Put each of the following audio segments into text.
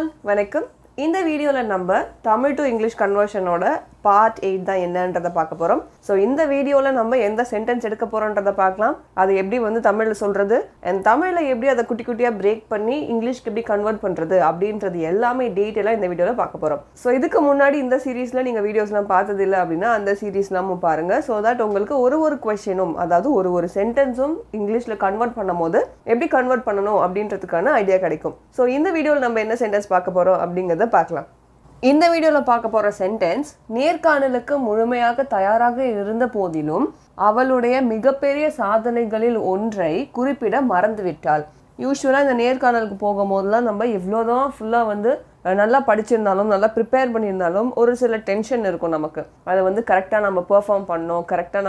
all, வணக்கம். இந்த வீடியோல நம்ம தமிழ் டு இங்கிலீஷ் கன்வர்ஷனோட பார்ட் 8 தான் என்னன்றதை பார்க்க போறோம். ஸோ இந்த வீடியோல நம்ம எந்த சென்டென்ஸ் எடுக்க போறோன்றதை பார்க்கலாம். அது எப்படி வந்து தமிழ்ல சொல்றது அண்ட் தமிழ்ல எப்படி அதை குட்டி குட்டியா பிரேக் பண்ணி இங்கிலீஷ்க்கு எப்படி கன்வெர்ட் பண்றது அப்படின்றது எல்லாமே டீட்டெயிலாக இந்த வீடியோல பார்க்க போறோம். ஸோ இதுக்கு முன்னாடி இந்த சீரீஸ்ல நீங்க வீடியோஸ்லாம் பார்த்தது இல்லை அப்படின்னா அந்த சீரீஸ்லாமும் பாருங்க. ஸோ தட் உங்களுக்கு ஒரு கொஸ்டினும் அதாவது ஒரு சென்டென்ஸும் இங்கிலீஷ்ல கன்வெர்ட் பண்ணும்போது எப்படி கன்வெர்ட் பண்ணணும் அப்படின்றதுக்கான ஐடியா கிடைக்கும். ஸோ இந்த வீடியோவில் நம்ம என்ன சென்டென்ஸ் பார்க்க போறோம் அப்படிங்கிறத பார்க்கலாம். இந்த வீடியோவில் பார்க்க போகிற சென்டென்ஸ் நேர்காணலுக்கு முழுமையாக தயாராக இருந்த போதிலும் அவளுடைய மிகப்பெரிய சாதனைகளில் ஒன்றை குறிப்பிட மறந்துவிட்டாள். யூஸ்வலாக இந்த நேர்காணலுக்கு போகும்போதெல்லாம் நம்ம எவ்வளோதான் ஃபுல்லாக வந்து நல்லா படிச்சிருந்தாலும் நல்லா ப்ரிப்பேர் பண்ணியிருந்தாலும் ஒரு சில டென்ஷன் இருக்கும் நமக்கு. அதை வந்து கரெக்டாக நம்ம பெர்ஃபார்ம் பண்ணணும், கரெக்டாக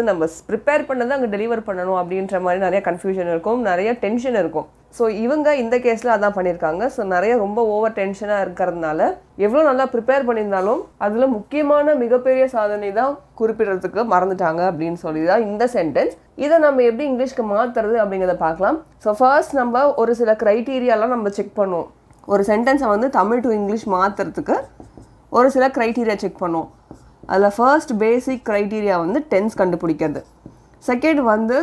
நம்ம ப்ரிப்பேர் பண்ணதை அங்கே டெலிவர் பண்ணணும் அப்படின்ற மாதிரி நிறைய கன்ஃபியூஷன் இருக்கும், நிறைய டென்ஷன் இருக்கும். ஸோ இவங்க இந்த கேஸில் அதான் பண்ணியிருக்காங்க. ஸோ நிறைய ரொம்ப ஓவர் டென்ஷனாக இருக்கிறதுனால எவ்வளோ நல்லா ப்ரிப்பேர் பண்ணியிருந்தாலும் அதில் முக்கியமான மிகப்பெரிய சாதனை தான் குறிப்பிடுறதுக்கு மறந்துட்டாங்க அப்படின்னு சொல்லி தான் இந்த சென்டென்ஸ். இதை நம்ம எப்படி இங்கிலீஷ்க்கு மாற்றுறது அப்படிங்கிறத பார்க்கலாம். ஸோ ஃபர்ஸ்ட் நம்ம ஒரு சில க்ரைட்டீரியாலாம் நம்ம செக் பண்ணுவோம். ஒரு சென்டென்ஸை வந்து தமிழ் டு இங்கிலீஷ் மாற்றுறதுக்கு ஒரு சில க்ரைட்டீரியா செக் பண்ணுவோம். அதில் ஃபர்ஸ்ட் பேசிக் க்ரைட்டீரியா வந்து டென்ஸ் கண்டுபிடிக்கிறது. செகண்ட் வந்து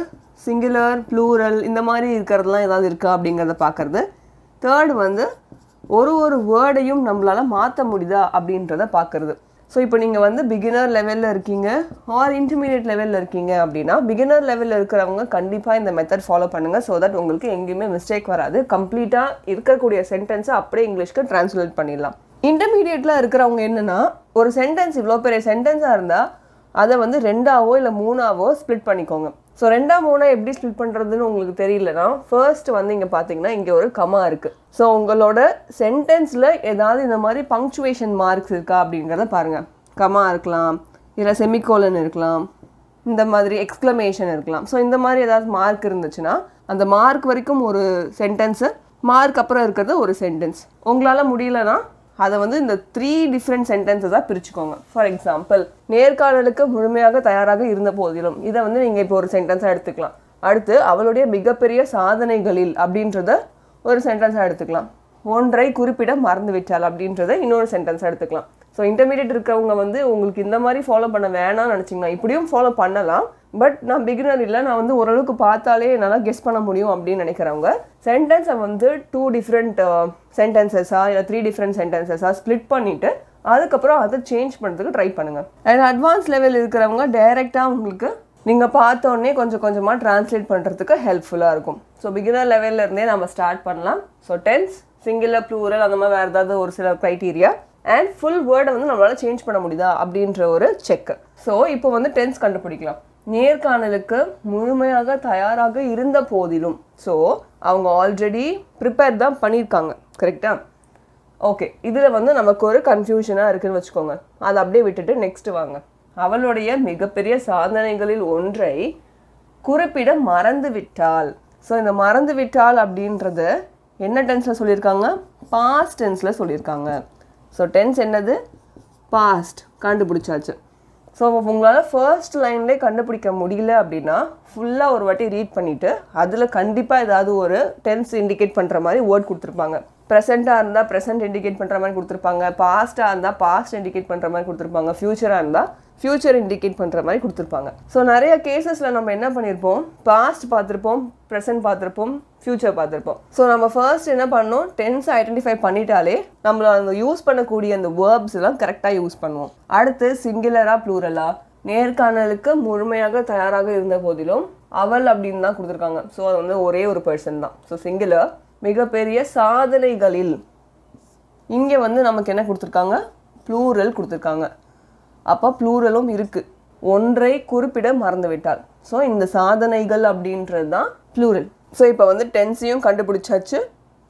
சிங்குலர் ப்ளூரல் இந்த மாதிரி இருக்கிறதுலாம் ஏதாவது இருக்கா அப்படிங்கிறத பார்க்குறது. தேர்ட் வந்து ஒரு வேர்டையும் நம்மளால் மாற்ற முடியுதா அப்படின்றத பார்க்குறது. ஸோ இப்போ நீங்கள் வந்து பிகினர் லெவலில் இருக்கீங்க ஆர் இன்டர்மீடியட் லெவலில் இருக்கீங்க அப்படின்னா பிகினர் லெவலில் இருக்கிறவங்க கண்டிப்பாக இந்த மெத்தட் ஃபாலோ பண்ணுங்கள். ஸோ தட் உங்களுக்கு எங்கேயுமே மிஸ்டேக் வராது. கம்ப்ளீட்டாக இருக்கக்கூடிய சென்டென்ஸை அப்படியே இங்கிலீஷ்க்கு ட்ரான்ஸ்லேட் பண்ணிடலாம். இன்டர்மீடியட்டில் இருக்கிறவங்க என்னென்னா ஒரு சென்டென்ஸ் இவ்வளோ பெரிய சென்டென்ஸாக இருந்தால் அதை வந்து 2ஆவோ இல்லை 3ஆவோ ஸ்ப்ளிட் பண்ணிக்கோங்க. ஸோ 2ஆ 3ஆ எப்படி ஸ்ப்ளிட் பண்ணுறதுன்னு உங்களுக்கு தெரியலனா ஃபர்ஸ்ட் வந்து இங்கே பார்த்தீங்கன்னா இங்கே ஒரு கமா இருக்குது. ஸோ உங்களோட சென்டென்ஸில் ஏதாவது இந்த மாதிரி பங்க்சுவேஷன் மார்க்ஸ் இருக்கா அப்படிங்கிறத பாருங்கள். கமா இருக்கலாம், இல்லை செமிகோலன் இருக்கலாம், இந்த மாதிரி எக்ஸ்க்ளமேஷன் இருக்கலாம். ஸோ இந்த மாதிரி ஏதாவது மார்க் இருந்துச்சுன்னா அந்த மார்க் வரைக்கும் ஒரு சென்டென்ஸு, மார்க் அப்புறம் இருக்கிறது ஒரு சென்டென்ஸ். உங்களால் முடியலன்னா அதை வந்து இந்த 3 டிஃப்ரெண்ட் சென்டென்ஸஸாக பிரிச்சுக்கோங்க. ஃபார் எக்ஸாம்பிள் நேர்காணலுக்கு முழுமையாக தயாராக இருந்த போதிலும் இதை வந்து நீங்கள் இப்போ ஒரு சென்டென்ஸாக எடுத்துக்கலாம். அடுத்து அவளுடைய மிகப்பெரிய சாதனைகளில் அப்படின்றத ஒரு சென்டென்ஸாக எடுத்துக்கலாம். ஒன்றை குறிப்பிட மறந்துவிட்டாள் அப்படின்றத இன்னொரு சென்டென்ஸாக எடுத்துக்கலாம். ஸோ இன்டர்மீடியட் இருக்கிறவங்க வந்து உங்களுக்கு இந்த மாதிரி ஃபாலோ பண்ண வேணாம்னு நினச்சிங்கன்னா இப்படியும் ஃபாலோ பண்ணலாம். பட் நான் பிகினர் இல்லை, நான் வந்து ஓரளவுக்கு பார்த்தாலே என்னால் கெஸ் பண்ண முடியும் அப்படின்னு நினைக்கிறவங்க சென்டென்ஸை வந்து 2 டிஃப்ரெண்ட் சென்டென்சஸாக இல்லை 3 டிஃப்ரெண்ட் சென்டென்சஸாக ஸ்ப்ளிட் பண்ணிவிட்டு அதுக்கப்புறம் அதை சேஞ்ச் பண்ணுறதுக்கு ட்ரை பண்ணுங்கள். அண்ட் அட்வான்ஸ் லெவல் இருக்கிறவங்க டைரெக்டாக உங்களுக்கு நீங்கள் பார்த்தோன்னே கொஞ்சம் கொஞ்சமாக ட்ரான்ஸ்லேட் பண்ணுறதுக்கு ஹெல்ப்ஃபுல்லாக இருக்கும். ஸோ பிகினர் லெவலில் இருந்தே நம்ம ஸ்டார்ட் பண்ணலாம். ஸோ டென்ஸ், சிங்குலர், ப்ளூரல் அந்த மாதிரி வேறு ஏதாவது ஒரு சில க்ரைட்டீரியா அண்ட் ஃபுல் வேர்டை வந்து நம்மளால் சேஞ்ச் பண்ண முடியுதா அப்படின்ற ஒரு செக். ஸோ இப்போ வந்து டென்ஸ் கண்டுபிடிக்கலாம். நேர்காணலுக்கு முழுமையாக தயாராக இருந்த போதிலும், ஸோ அவங்க ஆல்ரெடி ப்ரிப்பேர் தான் பண்ணியிருக்காங்க, கரெக்டாக? ஓகே, இதில் வந்து நமக்கு ஒரு கன்ஃபியூஷனாக இருக்குதுன்னு வச்சுக்கோங்க. அதை அப்படியே விட்டுட்டு நெக்ஸ்ட் வாங்க. அவளுடைய மிகப்பெரிய சாதனைகளில் ஒன்றை குறிப்பிட மறந்து விட்டாள். ஸோ இந்த மறந்து விட்டாள் அப்படின்றது என்ன டென்ஸில் சொல்லியிருக்காங்க? பாஸ்ட் டென்ஸில் சொல்லியிருக்காங்க. ஸோ டென்ஸ் என்னது? பாஸ்ட். கண்டுபிடிச்சாச்சு. ஸோ உங்களால் ஃபர்ஸ்ட் லைன்லேயே கண்டுபிடிக்க முடியல அப்படின்னா ஃபுல்லாக ஒரு வாட்டி ரீட் பண்ணிவிட்டு அதில் கண்டிப்பாக ஏதாவது ஒரு டென்ஸ் இண்டிகேட் பண்ணுற மாதிரி வேர்ட் கொடுத்துருப்பாங்க. ப்ரெசென்ட்டாக இருந்தால் ப்ரெசென்ட் இண்டிகேட் பண்ணுற மாதிரி கொடுத்துருப்பாங்க, பாஸ்ட்டாக இருந்தால் பாஸ்ட் இண்டிகேட் பண்ணுற மாதிரி கொடுத்துருப்பாங்க, ஃப்யூச்சராக இருந்தால் ஃப்யூச்சர் இண்டிகேட் பண்ணுற மாதிரி கொடுத்துருப்பாங்க. ஸோ நிறைய கேசஸில் நம்ம என்ன பண்ணியிருப்போம்? பாஸ்ட் பார்த்துருப்போம், ப்ரெசென்ட் பார்த்துருப்போம், ஃப்யூச்சர் பார்த்துருப்போம். ஸோ நம்ம ஃபர்ஸ்ட் என்ன பண்ணோம்? டென்ஸ் ஐடென்டிஃபை பண்ணிட்டாலே நம்மள அந்த யூஸ் பண்ணக்கூடிய அந்த வேர்ப்ஸ் எல்லாம் கரெக்டாக யூஸ் பண்ணுவோம். அடுத்து சிங்குலரா ப்ளூரலா? நேர்காணலுக்கு முழுமையாக தயாராக இருந்த போதிலும் அவள் அப்படின்னு தான் கொடுத்துருக்காங்க. ஸோ அது வந்து ஒரே ஒரு பர்சன் தான். So singular. மிகப்பெரிய சாதனைகளில் இங்கே வந்து நமக்கு என்ன கொடுத்துருக்காங்க? ப்ளூரல் கொடுத்துருக்காங்க. அப்போ ப்ளூரலும் இருக்குது. ஒன்றை குறிப்பிட மறந்து விட்டாள். ஸோ இந்த சாதனைகள் அப்படின்றது தான் ப்ளூரல். ஸோ இப்போ வந்து டென்ஸையும் கண்டுபிடிச்சாச்சு,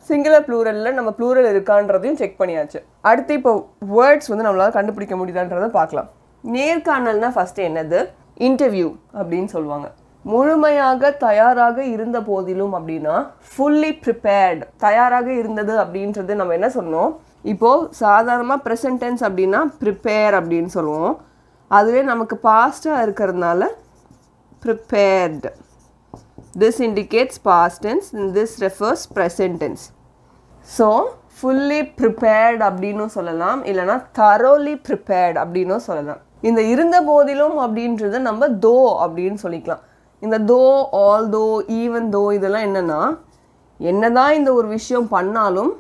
சிங்குலர் ப்ளூரலில் நம்ம ப்ளூரல் இருக்கான்றதையும் செக் பண்ணியாச்சு. அடுத்து இப்போ வேர்ட்ஸ் வந்து நம்மளால் கண்டுபிடிக்க முடியுதான்றதை பார்க்கலாம். நேர்காணல்னா ஃபஸ்ட்டு என்னது? இன்டர்வியூ அப்படின்னு சொல்லுவாங்க. முழுமையாக தயாராக இருந்த போதிலும் அப்படின்னா ஃபுல்லி ப்ரிப்பேர்டு, தயாராக இருந்தது அப்படின்றது நம்ம என்ன சொன்னோம்? இப்போது சாதாரணமாக ப்ரெசன்ட் டென்ஸ் அப்படின்னா ப்ரிப்பேர் அப்படின்னு சொல்லுவோம். அதுவே நமக்கு பாஸ்ட்டாக இருக்கிறதுனால prepared. This indicates past tense and this refers present tense. So fully prepared அப்படின்னு சொல்லலாம், இல்லைனா thoroughly prepared அப்படின்னு சொல்லலாம். இந்த இருந்த போதிலும் அப்படின்றத நம்ம though அப்படின்னு சொல்லிக்கலாம். இந்த though, although, even though இதெல்லாம் என்னன்னா என்னதான் இந்த ஒரு விஷயம் பண்ணாலும்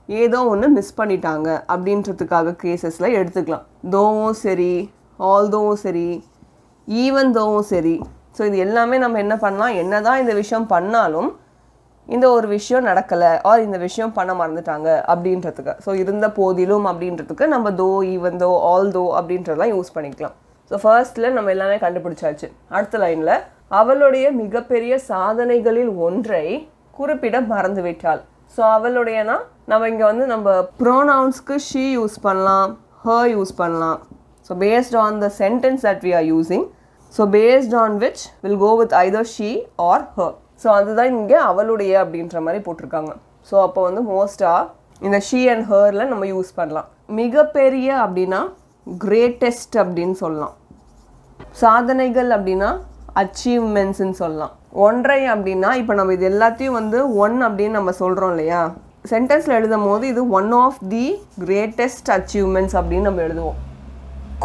ஏதோ ஒன்று மிஸ் பண்ணிட்டாங்க அப்படின்றதுக்காக கேசஸில் எடுத்துக்கலாம். தோவும் சரி, ஆல்தோவும் சரி, ஈவன் தோவும் சரி. ஸோ இது எல்லாமே நம்ம என்ன பண்ணலாம், என்னதான் இந்த விஷயம் பண்ணாலும் இந்த ஒரு விஷயம் நடக்கலை ஆர் இந்த விஷயம் பண்ண மறந்துட்டாங்க அப்படின்றதுக்கு. ஸோ இருந்த போதிலும் அப்படின்றதுக்கு நம்ம தோ, ஈவன் தோ, ஆல்தோ அப்படின்றதெல்லாம் யூஸ் பண்ணிக்கலாம். ஸோ ஃபர்ஸ்ட்டில் நம்ம எல்லாமே கண்டுபிடிச்சாச்சு. அடுத்த லைனில் அவளுடைய மிகப்பெரிய சாதனைகளில் ஒன்றை குறிப்பிட மறந்துவிட்டாள். ஸோ அவளுடையனா நம்ம இங்கே வந்து நம்ம ப்ரோனவுன்ஸ்க்கு ஷீ யூஸ் பண்ணலாம், ஹர் யூஸ் பண்ணலாம். So based on the sentence that we are using, so based on which will go with either she or her. So அதுதான் இங்கே அவளுடைய அப்படின்ற மாதிரி போட்டிருக்காங்க. ஸோ அப்போ வந்து மோஸ்ட்டாக இந்த ஷீ அண்ட் ஹர்ல நம்ம யூஸ் பண்ணலாம். மிகப்பெரிய அப்படின்னா கிரேட்டஸ்ட் அப்படின்னு சொல்லலாம். சாதனைகள் அப்படின்னா அச்சீவ்மெண்ட்ஸ்ன்னு சொல்லலாம். ஒன்றை அப்படின்னா இப்போ நம்ம இது எல்லாத்தையும் வந்து ஒன் அப்படின்னு நம்ம சொல்கிறோம் இல்லையா, சென்டென்ஸில் எழுதும் போது இது one of the greatest achievements அப்படின்னு நம்ம எழுதுவோம்.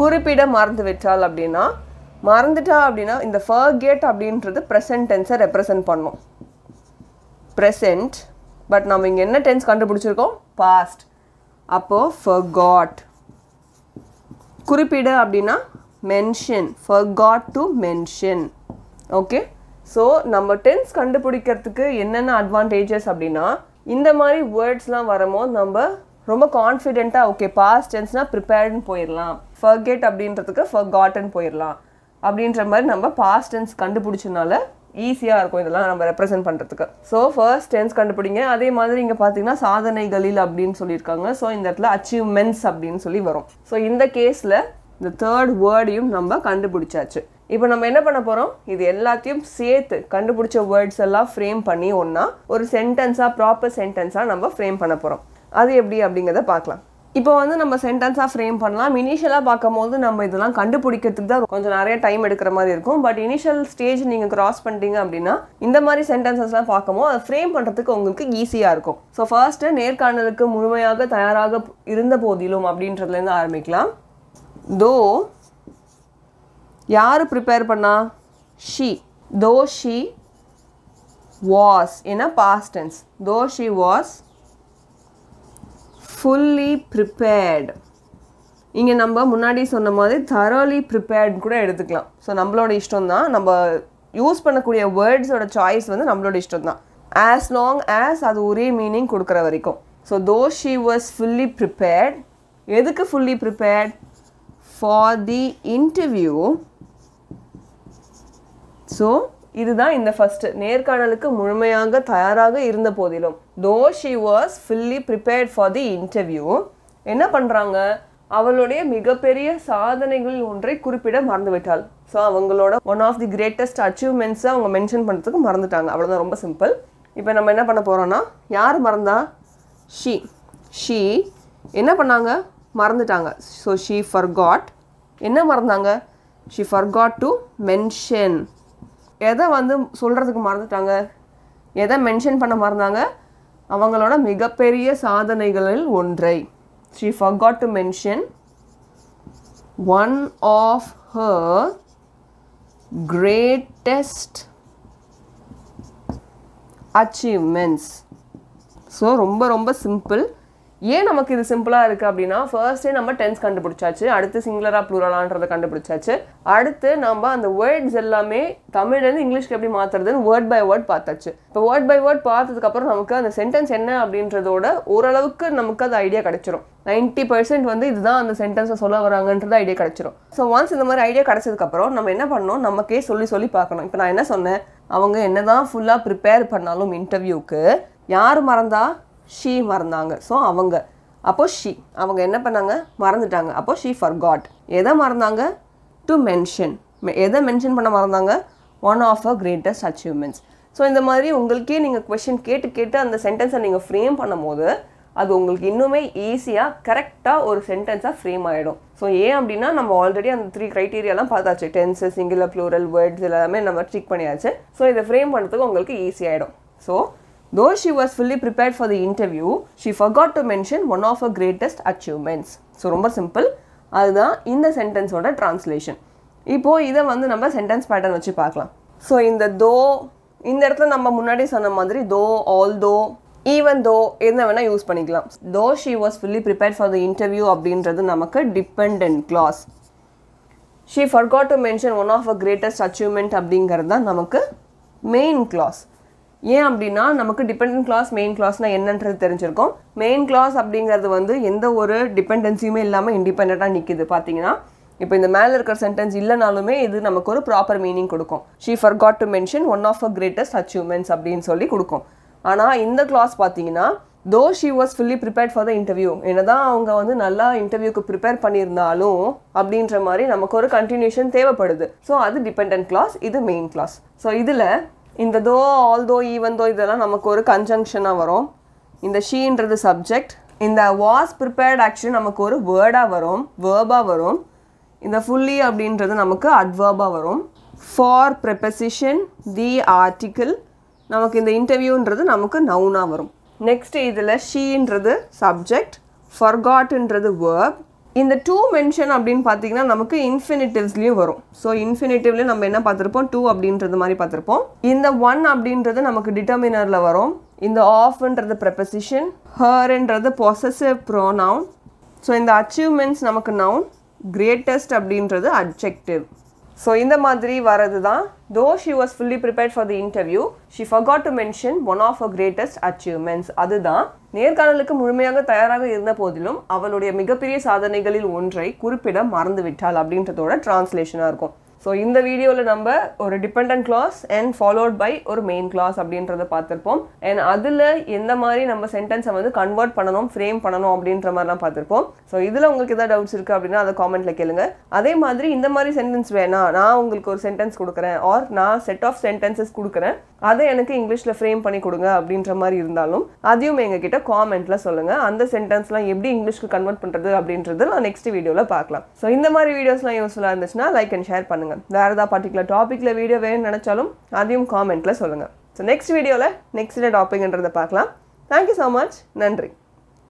குறிப்பிட மறந்து விட்டால் அப்படின்னா, மறந்துட்டா அப்படின்னா இந்த ஃபர்கெட் அப்படின்றது ப்ரெசன்ட் டென்ஸை ரெப்ரசன்ட் பண்ணும். ப்ரெசன்ட், பட் நம்ம இங்கே என்ன டென்ஸ் கண்டுபிடிச்சிருக்கோம், பாஸ்ட். அப்போது ஃபர்காட். குறிப்பிட அப்படின்னா mention, forgot to mention. Okay, so நம்ம டென்ஸ் கண்டுபிடிக்கிறதுக்கு என்னென்ன அட்வான்டேஜஸ் அப்படின்னா, இந்த மாதிரி வேர்ட்ஸ்லாம் வரும்போது நம்ம ரொம்ப கான்ஃபிடென்ட்டாக ஓகே பாஸ்ட் டென்ஸ்னால் ப்ரிப்பேர்டுன்னு போயிடலாம், ஃபர்கெட் அப்படின்றதுக்கு ஃபர்காட்டன் போயிடலாம் அப்படின்ற மாதிரி நம்ம பாஸ்ட் டென்ஸ் கண்டுபிடிச்சனால ஈஸியாக இருக்கும் இதெல்லாம் நம்ம ரெப்ரசென்ட் பண்ணுறதுக்கு. ஸோ ஃபர்ஸ்ட் டென்ஸ் கண்டுபிடிங்க. அதே மாதிரி இங்கே பார்த்தீங்கன்னா சாதனைகளில் அப்படின்னு சொல்லியிருக்காங்க. ஸோ இந்த இடத்துல அச்சீவ்மெண்ட்ஸ் அப்படின்னு சொல்லி வரும். ஸோ இந்த கேஸில் இந்த தேர்ட் வேர்டையும் நம்ம கண்டுபிடிச்சாச்சு. இப்போ நம்ம என்ன பண்ண போகிறோம், இது எல்லாத்தையும் சேர்த்து கண்டுபிடிச்ச வேர்ட்ஸ் எல்லாம் ஃப்ரேம் பண்ணி ஒன்றா ஒரு சென்டென்ஸாக, ப்ராப்பர் சென்டென்ஸாக நம்ம ஃப்ரேம் பண்ண போகிறோம். அது எப்படி அப்படிங்கிறத பார்க்கலாம். இப்போ வந்து நம்ம சென்டென்ஸாக ஃப்ரேம் பண்ணலாம். இனிஷியலாக பார்க்கும்போது நம்ம இதெல்லாம் கண்டுபிடிக்கிறதுக்கு தான் கொஞ்சம் நிறைய டைம் எடுக்கிற மாதிரி இருக்கும். பட் இனிஷியல் ஸ்டேஜ் நீங்கள் கிராஸ் பண்ணிட்டீங்க அப்படின்னா இந்த மாதிரி சென்டென்சஸ்லாம் பார்க்கும்போது அதை ஃப்ரேம் பண்ணுறதுக்கு உங்களுக்கு ஈஸியாக இருக்கும். ஸோ ஃபர்ஸ்ட்டு நேர்காணலுக்கு முழுமையாக தயாராக இருந்த போதிலும் அப்படின்றதுலேருந்து ஆரம்பிக்கலாம். தோ யார் ப்ரிப்பேர் பண்ணா, ஷீ. தோ ஷீ வாஸ் ஏன்னா past tense. Though she was fully prepared. இங்கே நம்ம முன்னாடி சொன்ன மாதிரி thoroughly prepared கூட எடுத்துக்கலாம். ஸோ நம்மளோட இஷ்டம் தான், நம்ம யூஸ் பண்ணக்கூடிய வேர்ட்ஸோட சாய்ஸ் வந்து நம்மளோட இஷ்டம் தான், ஆஸ் லாங் ஆஸ் அது ஒரே மீனிங் கொடுக்குற வரைக்கும். So though she was fully prepared. எதுக்கு fully prepared, for the interview. So இதுதான் இந்த ஃபஸ்ட்டு, நேர்காணலுக்கு முழுமையாக தயாராக இருந்த போதிலும். Though she was fully prepared for the interview. என்ன பண்ணுறாங்க, அவளுடைய மிகப்பெரிய சாதனைகள் ஒன்றை குறிப்பிட மறந்துவிட்டாள். ஸோ அவங்களோட ஒன் ஆஃப் தி கிரேட்டஸ்ட் அச்சீவ்மெண்ட்ஸை அவங்க மென்ஷன் பண்ணுறதுக்கு மறந்துட்டாங்க. அவ்வளோதான், ரொம்ப சிம்பிள். இப்போ நம்ம என்ன பண்ண போகிறோன்னா, யார் மறந்தா, ஷீ. ஷீ என்ன பண்ணாங்க, மறந்துட்டாங்க. So she forgot. என்ன மறந்தாங்க, ஷீ ஃபர்காட் டு மென்ஷன். எதை வந்து சொல்கிறதுக்கு மறந்துட்டாங்க, எதை மென்ஷன் பண்ண மறந்தாங்க, அவங்களோட மிகப்பெரிய சாதனைகளில் ஒன்றை. She forgot to mention one of her greatest achievements. So ரொம்ப ரொம்ப சிம்பிள். ஏன் நமக்கு இது சிம்பிளாக இருக்குது அப்படின்னா, ஃபர்ஸ்டே நம்ம டென்ஸ் கண்டுபிடிச்சாச்சு, அடுத்து சிங்குலராக ப்ளூரலான்றதை கண்டுபிடிச்சாச்சு, அடுத்து நம்ம அந்த வேர்ட்ஸ் எல்லாமே தமிழ்லேருந்து இங்கிலீஷ்க்கு எப்படி மாற்றுறதுன்னு வேர்ட் பை வேர்ட் பார்த்தாச்சு. இப்போ வேர்ட் பை வேர்ட் பார்த்ததுக்கப்புறம் நமக்கு அந்த சென்டென்ஸ் என்ன அப்படின்றதோட ஓரளவுக்கு நமக்கு அது ஐடியா கிடச்சிரும். 90% வந்து இதுதான் அந்த சென்டென்ஸை சொல்ல வராங்கன்றது ஐடியா கிடச்சிரும். ஸோ ஒன்ஸ் இந்த மாதிரி ஐடியா கிடச்சதுக்கப்புறம் நம்ம என்ன பண்ணணும், நமக்கே சொல்லி சொல்லி பார்க்கணும். இப்போ நான் என்ன சொன்னேன், அவங்க என்ன தான் ஃபுல்லாக ப்ரிப்பேர் பண்ணாலும் இன்டர்வியூக்கு யார் மறந்தா, ஷீ மறந்தாங்க. ஸோ அவங்க, அப்போ ஷீ, அவங்க என்ன பண்ணாங்க, மறந்துட்டாங்க. அப்போ ஷீ ஃபர்காட். எதை மறந்தாங்க, டு மென்ஷன். எதை மென்ஷன் பண்ண மறந்தாங்க, one of a greatest achievements. So இந்த மாதிரி உங்களுக்கே நீங்கள் கொஷின் கேட்டு கேட்டு அந்த சென்டென்ஸை நீங்கள் ஃப்ரேம் பண்ணும் போது அது உங்களுக்கு இன்னுமே ஈஸியாக கரெக்டாக ஒரு சென்டென்ஸாக ஃப்ரேம் ஆகிடும். ஸோ ஏன் அப்படின்னா நம்ம ஆல்ரெடி அந்த 3 க்ரைட்டீரியாலாம் பார்த்தாச்சு, டென்ஸு, சிங்குலர், ப்ளூரல், வேர்ட்ஸ் எல்லாமே நம்ம செக் பண்ணியாச்சு. ஸோ இதை ஃப்ரேம் பண்ணுறதுக்கு உங்களுக்கு ஈஸியாகிடும். So Though she was fully prepared for the interview, she forgot to mention one of her greatest achievements. So ரொம்ப சிம்பிள். அதுதான் இந்த சென்டென்ஸோட ட்ரான்ஸ்லேஷன். இப்போது இதை வந்து நம்ம சென்டென்ஸ் பேட்டர்ன் வச்சு பார்க்கலாம். ஸோ இந்த தோ இந்த இடத்துல நம்ம முன்னாடி சொன்ன மாதிரி தோ, ஆல் தோ, ஈவன் தோ என்ன வேணால் யூஸ் பண்ணிக்கலாம். Though she was fully prepared for the interview அப்படின்றது நமக்கு dependent clause. She forgot to mention one of a greatest achievement அப்படிங்கிறது தான் நமக்கு மெயின் கிளாஸ். ஏன் அப்படின்னா நமக்கு டிபெண்டன்ட் கிளாஸ் மெயின் கிளாஸ்னால் என்னன்றது தெரிஞ்சிருக்கும். மெயின் கிளாஸ் அப்படிங்கிறது வந்து எந்த ஒரு டிபெண்டன்சியுமே இல்லாமல் இண்டிபெண்ட்டாக நிற்கிது. பார்த்தீங்கன்னா இப்போ இந்த மேலே இருக்கிற சென்டென்ஸ் இல்லைனாலுமே இது நமக்கு ஒரு ப்ராப்பர் மீனிங் கொடுக்கும். She forgot to mention one of a greatest achievements அப்படின்னு சொல்லி கொடுக்கும். ஆனால் இந்த கிளாஸ் பார்த்தீங்கன்னா though she was fully prepared for the interview, என்னதான் அவங்க வந்து நல்லா இன்டர்வியூக்கு ப்ரிப்பேர் பண்ணியிருந்தாலும் அப்படின்ற மாதிரி நமக்கு ஒரு கண்டினியூஷன் தேவைப்படுது. ஸோ அது டிபெண்டன்ட் கிளாஸ், இது மெயின் கிளாஸ். ஸோ இதில் இந்த தோ, ஆல் தோ, ஈவன் தோ இதெல்லாம் நமக்கு ஒரு கன்ஜங்ஷனாக வரும். இந்த ஷீன்றது சப்ஜெக்ட், இந்த வாஸ் ப்ரிப்பேர்ட் ஆக்சுவலி நமக்கு ஒரு வேர்டாக வரும், வேர்பாக வரும். இந்த ஃபுல்லி அப்படின்றது நமக்கு அட்வர்பாக வரும். ஃபார் ப்ரெபசிஷன், தி ஆர்டிக்கிள், நமக்கு இந்த இன்டர்வியூன்றது நமக்கு நவுனாக வரும். நெக்ஸ்ட் இதில் ஷீன்றது சப்ஜெக்ட், ஃபர்காட்ன்றது வேர்ப். இந்த டூ மென்ஷன் அப்படின்னு பார்த்தீங்கன்னா நமக்கு இன்ஃபினிட்டிவ்ஸ்லேயும் வரும். ஸோ இன்ஃபினிட்டிவ்லேயும் நம்ம என்ன பார்த்துருப்போம், டூ அப்படின்றது மாதிரி பார்த்துருப்போம். இந்த ஒன் அப்படின்றது நமக்கு டிட்டர்மினரில் வரும். இந்த ஆஃப்ன்றது ப்ரெபசிஷன், ஹர்ன்றது பொசசிவ் ப்ரோனவுன். ஸோ இந்த அச்சீவ்மெண்ட்ஸ் நமக்கு நவுன், கிரேட்டஸ்ட் அப்படின்றது அட்ஜெக்டிவ். ஸோ இந்த மாதிரி வரது தான் though she was fully prepared for the interview, she forgot to mention one of a greatest achievements. அதுதான் நேர்காணலுக்கு முழுமையாக தயாராக இருந்த போதிலும் அவளுடைய மிகப்பெரிய சாதனைகளில் ஒன்றை குறிப்பிட மறந்துவிட்டாள் அப்படின்றதோட டிரான்ஸ்லேஷனாக இருக்கும். ஸோ இந்த வீடியோவில் நம்ம ஒரு dependent clause and followed by ஒரு மெயின் கிளாஸ் அப்படின்றத பார்த்துருப்போம். அண்ட் அதில் எந்த மாதிரி நம்ம சென்டென்ஸை வந்து கன்வெர்ட் பண்ணணும், ஃப்ரேம் பண்ணணும் அப்படின்ற மாதிரிலாம் பார்த்துருப்போம். ஸோ இதில் உங்களுக்கு எதாவது டவுட்ஸ் இருக்குது அப்படின்னா அதை காமெண்ட்டில் கேளுங்க. அதே மாதிரி இந்த மாதிரி சென்டென்ஸ் வேணாம், நான் உங்களுக்கு ஒரு சென்டென்ஸ் கொடுக்குறேன் ஆர் நான் செட் ஆஃப் சென்டென்சஸ் கொடுக்குறேன், அதை எனக்கு இங்கிலீஷில் ஃப்ரேம் பண்ணி கொடுங்க அப்படின்ற மாதிரி இருந்தாலும் அதையும் எங்ககிட்ட காமெண்ட்டில் சொல்லுங்கள். அந்த சென்டென்ஸ்லாம் எப்படி இங்கிலீஷ்க்கு கன்வெர்ட் பண்ணுறது அப்படின்றது நான் நெக்ஸ்ட் வீடியோவில் பார்க்கலாம். ஸோ இந்த மாதிரி வீடியோஸ்லாம் யூஸ்ஃபுல்லாக இருந்துச்சுன்னா லைக் அண்ட் ஷேர் பண்ணுங்கள். வேறு ஏதாவது பர்டிகுலர் டாப்பிக்கில் வீடியோ வேணும்னு நினச்சாலும் அதையும் காமெண்ட்டில் சொல்லுங்கள். ஸோ நெக்ஸ்ட் வீடியோவில் நெக்ஸ்ட் டாபிக்ன்றதை பார்க்கலாம். Thank you so much. நன்றி.